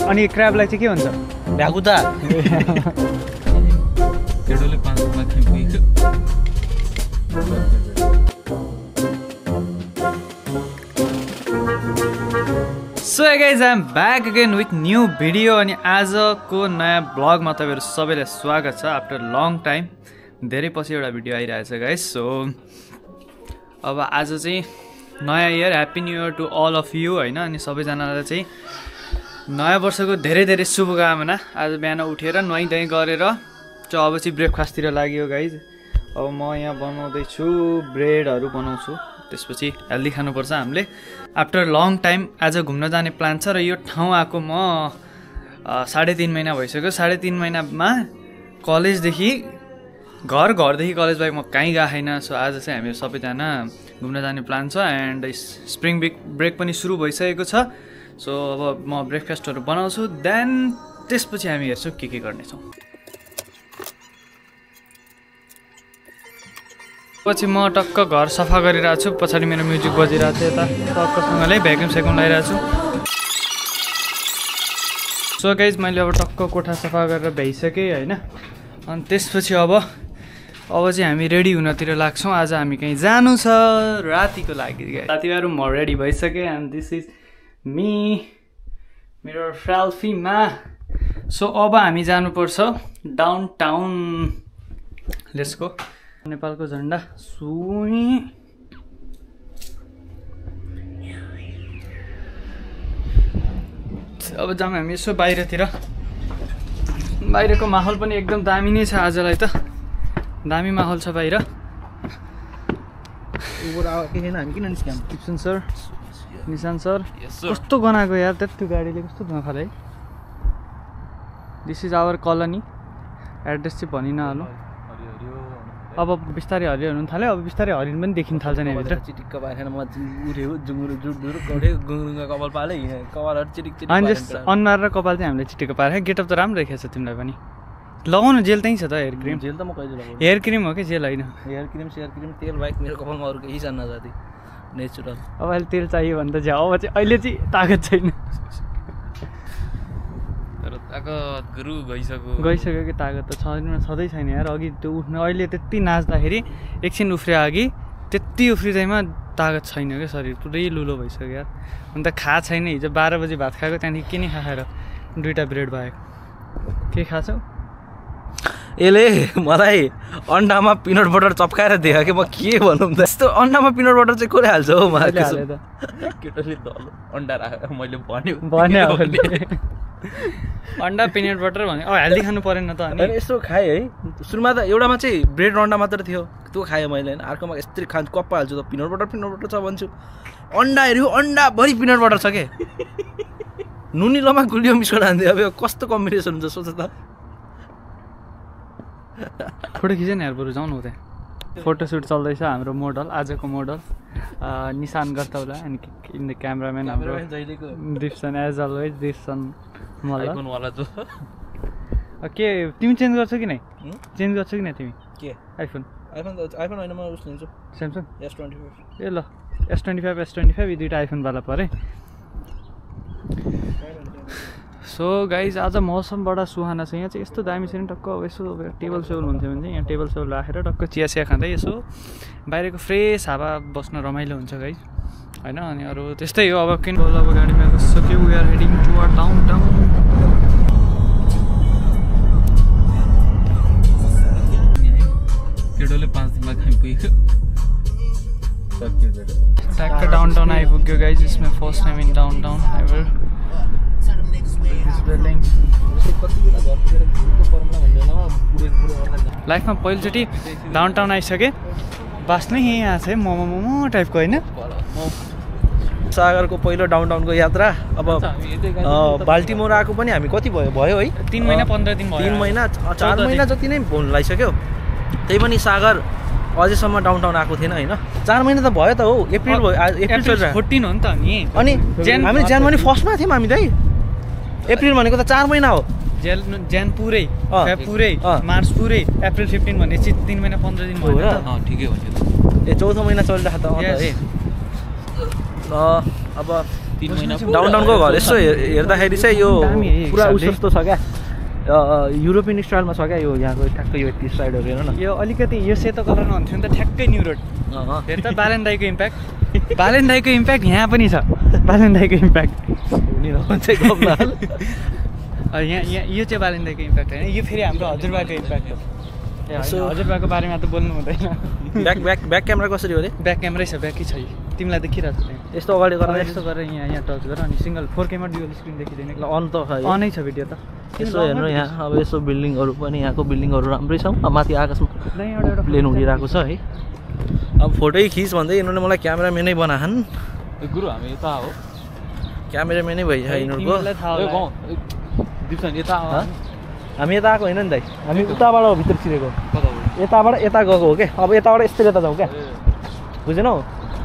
अनि क्र्याबलाई चाहिँ के भन्छ? भ्यागुता। केटोले 5 दिनमा खाइ पुग्यो। So hey guys, I'm back again with new video अनि आजको नयाँ ब्लगमा तपाईहरु सबैलाई स्वागत छ आफ्टर लङ टाइम। धेरै पछि एउटा भिडियो आइरहेछ गाइस। सो अब आज चाहिँ नयाँ year, happy new year to all of you हैन। अनि सबैजनालाई चाहिँ नयाँ वर्षको धेरै धेरै शुभकामना। आज बिहान उठेर नुहाइ धुवाइ गरेर चाहिँ अब चाहिँ ब्रेकफास्टतिर लाग्यो गाइस। अब म यहाँ बनाउँदै छु, ब्रेडहरु बनाउँछु। त्यसपछि हेल्दी खानुपर्छ हामीले। आफ्टर लङ टाइम आज घुम्न जाने प्लान छ र यो ठाउँ आएको म 3.5 महिना भइसक्यो। 3.5 महिनामा कलेजदेखि घरदेखि कलेज बाहेक म कहीँ गएको छैन। सो आज चाहिँ हामी सबैजना घुम्न जाने प्लान छ एन्ड स्प्रिङ ब्रेक पनि सुरु भइसकेको छ। सो अब म ब्रेकफास्टहरू बनाउँछु, देन त्यसपछि हामी हेर्छौँ के गर्नेछौँ। पछि म टक्क घर सफा गरिरहेको छु, पछाडि मेरो म्युजिक बजिरहेको थियो, यता टक्कसँगले भ्याक्युम सेक्युम लगाइरहेको छु। सो गाइज मैले अब टक्क कोठा सफा गरेर भ्याइसकेँ होइन। अनि त्यसपछि अब चाहिँ हामी रेडी हुनतिर लाग्छौँ। आज हामी कहीँ जानु छ रातिको लागि। साथीभाइहरू म रेडी भइसकेँ एन्ड दिस इज मी, मेरो सेल्फीमा। सो अब हामी जानुपर्छ डाउन टाउन। Let's go. नेपालको झन्डा सुई अब जाउँ हामी यसो बाहिरतिर। बाहिरको माहौल पनि एकदम दामी नै छ आजलाई त, दामी माहौल छ बाहिर। किप्सन सर, निशान सर, कस्तो गनाएको यार त्यत्रो गाडीले, कस्तो धुवा फाले। This is our colony. Address चाहिँ भनि नहालौँ। अब बिस्तारै हरियो हुनु थाल्यो। अब बिस्तारै हरिण पनि देखिन थाल्छ नि भित्र। चिटिक्क बाखेन म उठेको जुङ्गुरु जुडुरु गडे गुङरुङको कपाल पाले कपालहरु चिटिक चिटिक अनि जस अनुहार र कपाल चाहिँ हामीले चिटिक्क पारे। गेटअप त राम्रो देखिएको छ तिमीलाई पनि। लगाउनु जेल त्यही छ त, हेयर क्रिम। जेल त म कहिले लगाउँछु। हेयर क्रिम हो कि जेल होइन? हेयर क्रिम तेल बाइक मेरो कपालमा अरु केही छैन जाति, नेचुरल। अब अहिले तेल चाहियो भने त जा। अब चाहिँ अहिले चाहिँ ताकत छैन। तर ताकत गुरु गइसक्यो कि ताकत त छँदै छैन यार। अघि त्यो उठ्नु अहिले त्यति नाच्दाखेरि एकछिन उफ्रियो अघि, त्यति उफ्रिँदैमा ताकत छैन क्या, शरीर पुरै लुलो भइसक्यो यार। अन्त खा छैन। हिजो 12 बजी भात खाएको, त्यहाँदेखि के नि खाएर 2टा ब्रेड भएको। के खाछौ? यसले मलाई अन्डामा पिनट बटर चप्काएर दियो कि म के भनौँ त। यस्तो अन्डामा पिनट बटर चाहिँ कसले हाल्छ हौ? मलाई केटोले अन्डा राखेर मैले भन्यो अन्डा पिनट बटर भने अब हेल्दी खानु परेन त। अनि यस्तो खाएँ है। सुरुमा त एउटामा चाहिँ ब्रेड अन्डा मात्र थियो, त्यो खाएँ मैले होइन। अर्कोमा यस्तरी खान्छु, कप्पा हाल्छु त पिनट बटर छ भन्छु। अन्डा हेऱ्यो, अन्डाभरि पिनट बटर छ के। नुनिलोमा गुलियो मिस्को हान्थ्यो। अब कस्तो कम्बिनेसन हुन्छ सोच त। फोटो खिच्यो नि यार, बरु जाउँ न उता। फोटोसुट चल्दैछ हाम्रो मोडल, आजको मोडल निशान गर्तौला। एन्ड इन द क्यामराम्यान हाम्रो दिप्सन, एज अलवेज दिप्सन मलाई। के तिमी चेन्ज गर्छौ कि नै? चेन्ज गर्छौ कि नै तिमी? के आइफोन होइन, म उस लिन्छु स्यामसङ S25। ए ल S25 यी दुईवटा आइफोनवाला परे। सो गाइज आज मौसम बडा सुहाना छ। यहाँ चाहिँ यस्तो दामी छ नि। टक्क अब यसो टेबल सेबल हुन्थ्यो भने चाहिँ यहाँ टेबल सेबल राखेर टक्क चिया खाँदै यसो बाहिरको फ्रेस हावा बस्न रमाइलो हुन्छ गाइज होइन। अनि अरू त्यस्तै हो। अब किन अब गाडीमा गइसक्यो। We are heading to our town. केटोले 5 दिनमा खाइ पुग्यो। ट्याक्क डाउनटाउन आइपुग्यो गाइज। इसमा first time in downtown ever. लाइफमा पहिलोचोटि डाउनटाउन आइसकेँ। बास नै यहीँ आएको छ मोमो टाइपको होइन। सागरको पहिलो डाउनटाउनको यात्रा। अब बाल्टिमोर आएको पनि हामी कति भयो है? 3 महिना 15 दिन भयो। 3 महिना 4 महिना जति नै हुन लागिसक्यो। त्यही पनि सागर अझैसम्म डाउनटाउन आएको थिएन होइन। 4 महिना त भयो त हो। अप्रिल 14 हो नि त। अनि हामी जनवरी 1 मा थियौँ हामी त। अप्रिल भनेको त 4 महिना हो। ज्यान पुरै, फेब पुरै, मार्च पुरै, अप्रिल 15 भनेपछि 3 महिना 15 दिन भयो त। ठिकै हो। ए 4औं महिना चलिरहेको त। अब 3 महिना डाउनटाउनको घर यसो हेर्दाखेरि चाहिँ यो पुरा उस जस्तो छ क्या युरोपियन स्टाइलमा छ क्या यो यहाँको ठ्याक्कै यो टी साइडहरू हेर्नु न यो अलिकति यो सेतो कलरमा हुन्थ्यो नि त ठ्याक्कै न्यु रोड हेर त बालेन्दाईको इम्प्याक्ट बालेन्दाईको इम्प्याक्ट यहाँ पनि छ बालेन्दाईको इम्प्याक्ट यहाँ यो चाहिँ बालेन्दाईको इम्प्याक्ट होइन यो फेरि हाम्रो हजुरबाको इम्प्याक्ट हो हजुरबाको बारेमा त बोल्नु हुँदैन ब्याक क्यामेरा कसरी हो अरे ब्याक क्यामेरै छ ब्याकै छ तिमीलाई देखिरहेको छ यस्तो अगाडि गरेर यस्तो गरेर यहाँ टच गर अनि सिङ्गल 4K मा डुअल स्क्रिन देखिँदैन अन त अनै छ भिडियो त यसो हेर्नु यहाँ अब यसो बिल्डिङहरू पनि यहाँको बिल्डिङहरू राम्रै छ माथि आकाशमा प्लेन उडिरहेको छ है अब फोटै खिच भन्दै यिनीहरूले मलाई क्यामेराम्यानै बनाहान् गुरु हामी यता हो क्यामेराम्यानै भइछ यिनीहरूको हामी यता आएको होइन नि दाइ हामी उताबाट भित्र छिरेको यताबाट यता गएको हो क्या अब यताबाट यस्तै यता जाउँ क्या बुझेनौ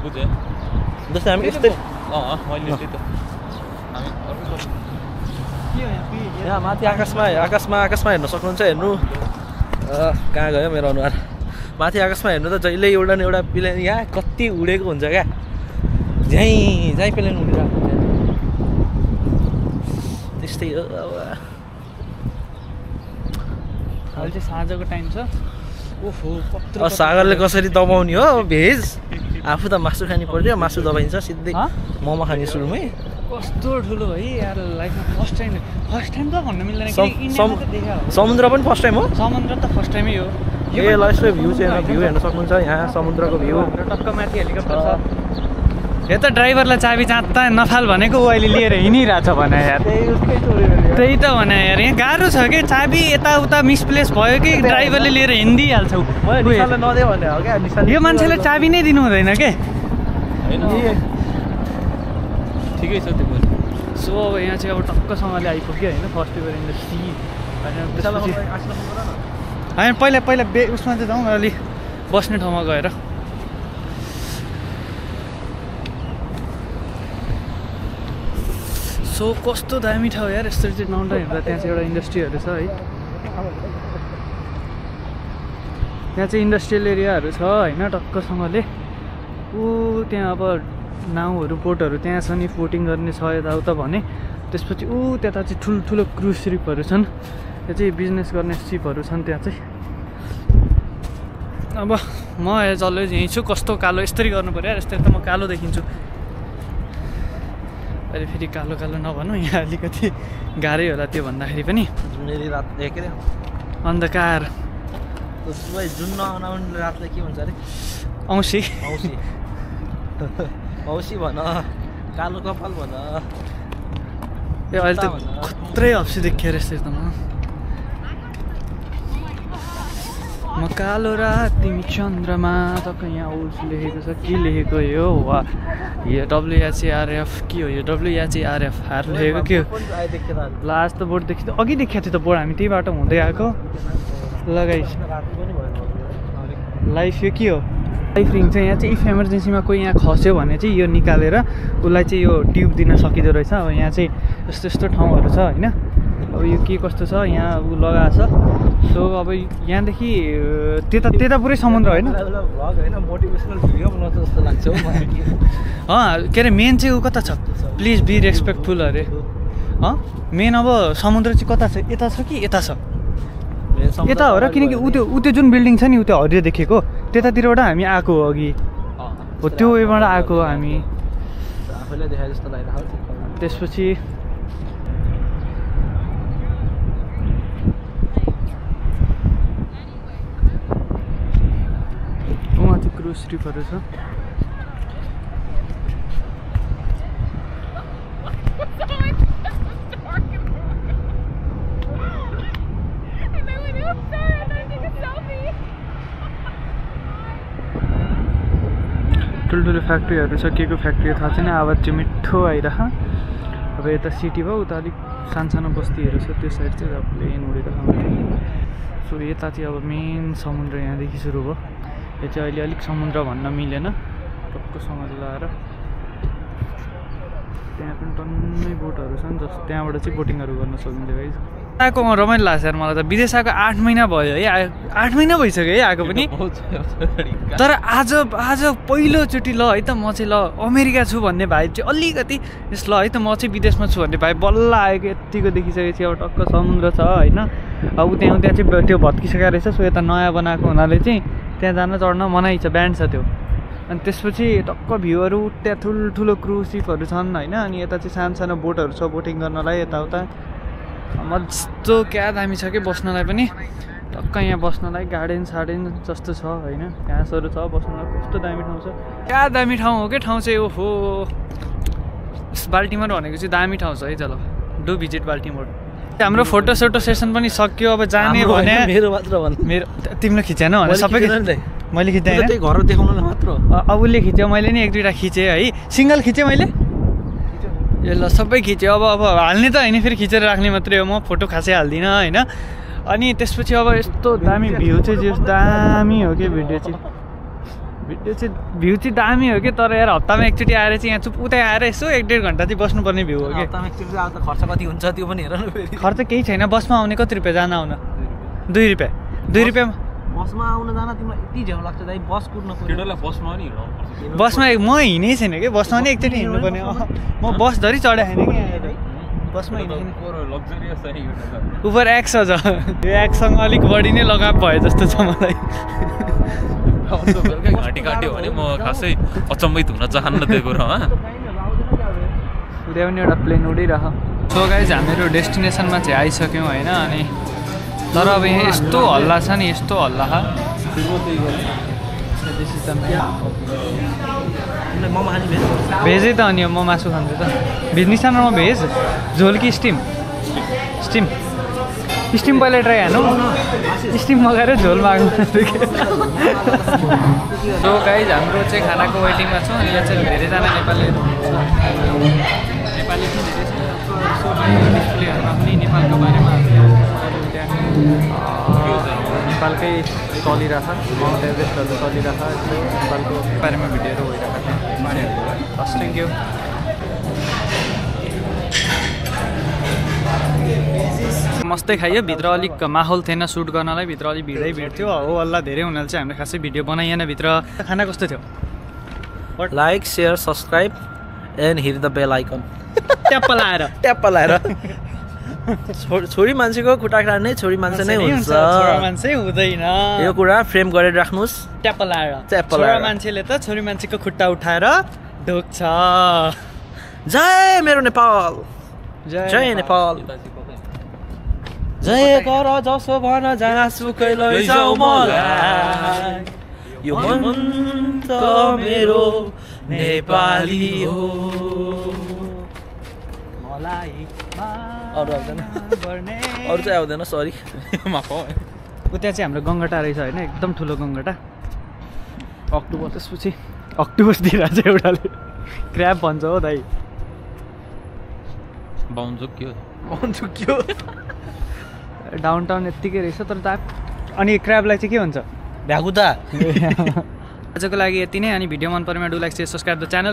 बुझेँ जस्तै हामी यस्तै यहाँ माथि आकाशमा हेर्न सक्नुहुन्छ हेर्नु कहाँ गयो मेरो अनुहार माथि आकाशमा हेर्नु त जहिले एउटा न एउटा प्लेन यहाँ कति उडेको हुन्छ क्या झ्याइ प्लेन उडिरहेको हुन्छ त्यस्तै हो अब अहिले चाहिँ साँझको टाइम छ ओहो सागरले कसरी दबाउने हो भेज आफू त मासु खानु पर्यो मासु दबाइन्छ सिधै मोमो खाने सुरुमै कस्तो ठुलो है यार लाइफमा फर्स्ट टाइम त भन्न मिल्दैन समुद्र पनि फर्स्ट टाइम हो समुद्र त फर्स्ट टाइमै हो ए ल यसो भ्यू हेर्न सक्नुहुन्छ यहाँ समुद्रको भ्यू टक्क माथि हेलिकप्टर छ यो त ड्राइभरलाई चाबी जाँता नफाल भनेको ऊ अहिले लिएर हिँडिरहेछ भने यार त्यही त भने यार यहाँ गाह्रो छ कि चाबी यताउता मिसप्लेस भयो कि ड्राइभरले लिएर हिँडिहाल्छौ यो मान्छेले चाबी नै दिनु हुँदैन के ठिकै छ त्यो सो अब यहाँ चाहिँ अब टक्कसँगले आइपुग्यो होइन first year in the C होइन पहिला उसमा चाहिँ जाउँ अलि बस्ने ठाउँमा गएर सो कस्तो दामी ठाउँ यार यस्तो चाहिँ माउन्टेन हेर्दा त्यहाँ चाहिँ एउटा इन्डस्ट्रीहरू छ है त्यहाँ चाहिँ इन्डस्ट्रियल एरियाहरू छ होइन टक्कसँगले ऊ त्यहाँ अब नाउहरू बोटहरू त्यहाँ छ नि बोटिङ गर्ने छ यताउता भने त्यसपछि ऊ त्यता चाहिँ ठुल्ठुलो क्रुज सिपहरू छन् त्यो चाहिँ बिजनेस गर्ने सिपहरू छन् त्यहाँ चाहिँ अब म जसले यहीँ छु कस्तो कालो यस्तरी गर्नु पऱ्यो यार यस्तरी त म कालो देखिन्छु अहिले फेरि कालो नभनौँ यहाँ अलिकति गाह्रै होला त्यो भन्दाखेरि पनि अन्धकार जुन नआउने रातलाई के भन्छ अरे औँसी औँसी भन कालो कपाल भन ए अहिले त खत्रै अप्सी देखियो रहेछ त म कालो रात तिमी चन्द्रमा टक्क यहाँ उस लेखेको छ के लेखेको यो वा यो WHARF के हो यो WHARF हार लेखेको के हो ल आज त बोर्ड देखि अघि देखाएको थियो त बोर्ड हामी त्यही बाटो हुँदै आएको लगाइस लाइफ यो के हो लाइफ रिङ चाहिँ यहाँ चाहिँ इफ इमर्जेन्सीमा कोही यहाँ खस्यो भने चाहिँ यो निकालेर उसलाई चाहिँ यो ट्युब दिन सकिँदो रहेछ अब यहाँ चाहिँ यस्तो ठाउँहरू छ होइन अब यो के कस्तो छ यहाँ ऊ लगाएको छ सो अब यहाँदेखि त्यता पुरै समुद्र होइन के अरे मेन चाहिँ ऊ कता छ प्लिज बी रेस्पेक्टफुल अरे मेन अब समुद्र चाहिँ कता छ यता छ कि यता छ यता हो र किनकि ऊ त्यो जुन बिल्डिङ छ नि ऊ त्यो हरियो देखेको त्यतातिरबाट हामी आएको हो अघि हो त्यो उयोबाट आएको हो हामी त्यसपछि माथि क्रुज सिपहरू छ ठुल्ठुलो फ्याक्ट्रीहरू छ के को फ्याक्ट्री थाहा छैन आवाज चाहिँ मिठो आइरह अब यता सिटी भयो उता अलिक सानो बस्तीहरू छ त्यो साइड चाहिँ प्लेन उडेर सो यता चाहिँ अब मेन समुद्र यहाँदेखि सुरु भयो यो चाहिँ अहिले अलिक समुद्र भन्न मिलेन टक्कसँगले लगाएर त्यहाँ पनि टन्नै बोटहरू छन् जस्तो त्यहाँबाट चाहिँ बोटिङहरू गर्न सकिन्छ गाइस आएको रमाइलो लाग्छ यार मलाई त विदेश आएको 8 महिना भयो है 8 महिना भइसक्यो है आएको पनि तर आज पहिलोचोटि ल है त म चाहिँ ल अमेरिका छु भन्ने भाइ चाहिँ अलिकति यस ल है त म चाहिँ विदेशमा छु भन्ने भाइ बल्ल आएको यत्तिको देखिसकेपछि अब टक्क समुद्र छ होइन अब त्यहाँ चाहिँ त्यो भत्किसकेको रहेछ सो यता नयाँ बनाएको हुनाले चाहिँ त्यहाँ जान चढ्न मनाइ छ ब्यान्ड छ त्यो अनि त्यसपछि टक्क भ्यूहरू त्यहाँ ठुल्ठुलो क्रुज सिपहरू छन् होइन अनि यता चाहिँ सानो बोटहरू छ बोटिङ गर्नलाई यताउता मस्तो क्या दामी छ कि बस्नलाई पनि टक्क यहाँ बस्नलाई गार्डन जस्तो छ होइन घाँसहरू छ बस्नलाई कस्तो दामी ठाउँ छ क्या दामी ठाउँ हो कि ठाउँ चाहिँ ओहो बाल्टिमोर भनेको चाहिँ दामी ठाउँ छ है चलो डु भिजिट बाल्टिमोर हाम्रो फोटो सेसन पनि सक्यो अब जाने भने मेरो तिमीले खिचेन भने सबै मैले खिचेँ घर देखाउन मात्र अब उसले खिच्यो मैले नि 1-2टा खिचेँ है सिङ्गल खिचेँ मैले ए ल सबै खिच्यो अब हाल्ने त होइन फेरि खिचेर राख्ने मात्रै हो म फोटो खासै हाल्दिनँ होइन अनि त्यसपछि अब यस्तो दामी भ्यू चाहिँ जे दामी हो कि भिडियो चाहिँ भ्यू चाहिँ दामी हो कि तर यार हप्तामा एकचोटि आएर चाहिँ यहाँ चुप उतै आएर यसो 1-1.5 घन्टा चाहिँ बस्नुपर्ने भ्यू हो कि खर्च कति हुन्छ त्यो पनि हेर न खर्च केही छैन बसमा आउने कति रुपियाँ जान आउन 2 रुपियाँमा बसमा आउन जान तिमीलाई यति झ्याउ लाग्छ दाइ बस कुद्न बसमा म हिँडै छैन कि बसमा नि एकचोटि हिँड्नुपर्ने म बस धरि चढाएको छैन कि बसमा उपर एक्स छ यो एक्ससँग अलिक बढी नै लगाव भयो जस्तो छ मलाई घाँटी काट्यो भने म खासै अचम्मित हुन चाहन्न त्यो कुरामा उता पनि एउटा प्लेन उडिरह सो गाइज हामीहरू डेस्टिनेसनमा चाहिँ आइसक्यौँ होइन अनि तर अब यहाँ यस्तो हल्ला छ नि यस्तो हल्ला भेजै त अनि म मासु खान्छु त निशानमा म भेज झोल कि स्टिम पहिला ट्राई हानु स्टिम मगाएर झोल माग्नु सो गाइज हाम्रो चाहिँ खानाको वेटिङमा छौँ अनि यहाँ चाहिँ धेरैजना नेपालीहरू नेपाली चाहिँ धेरै छ डिस्प्लेहरूमा पनि नेपालको बारेमा नेपालकै चलिरहेछ माउन्ट एभरेस्टहरू चलिरहेछ नेपालको बारेमा भिडियोहरू भइरहेको छ थ्याङ्क यू मस्तै खाइयो भित्र अलिक माहौल थिएन सुट गर्नलाई भित्र अलिक भिड थियो हो अल्ला धेरै हुनाले चाहिँ हामीले खासै भिडियो बनाइएन भित्र खाना कस्तो थियो like share subscribe and hit the bell icon tap लाएर छोरी मान्छेको खुट्टा काट्ने छोरी मान्छे नै हुन्छ मान्छे हुँदैन यो कुरा फ्रेम गरेर राख्नुस् ट्याप्प लाएर मान्छेले त छोरी मान्छेको खुट्टा उठाएर ढोक्छ जय मेरो नेपाल जय नेपाल जय गर जसो भन जहाँसुकै लैजाऊ मलाई यो मन त मेरो नेपाली हो मलाई अरू चाहिँ आउँदैन सरी माफ त्यहाँ चाहिँ हाम्रो गङ्गटा रहेछ होइन एकदम ठुलो गङ्गटा अक्टोबर त्यसपछि अक्टोबरतिर चाहिँ एउटाले क्र्याब भन्छ हो दाइ बाउन्चुक्यो डाउन टाउन यत्तिकै रहेछ तर अनि क्र्याबलाई चाहिँ के भन्छ भ्यागुता आजको लागि यति नै अनि भिडियो मन परेमा do like share subscribe the channel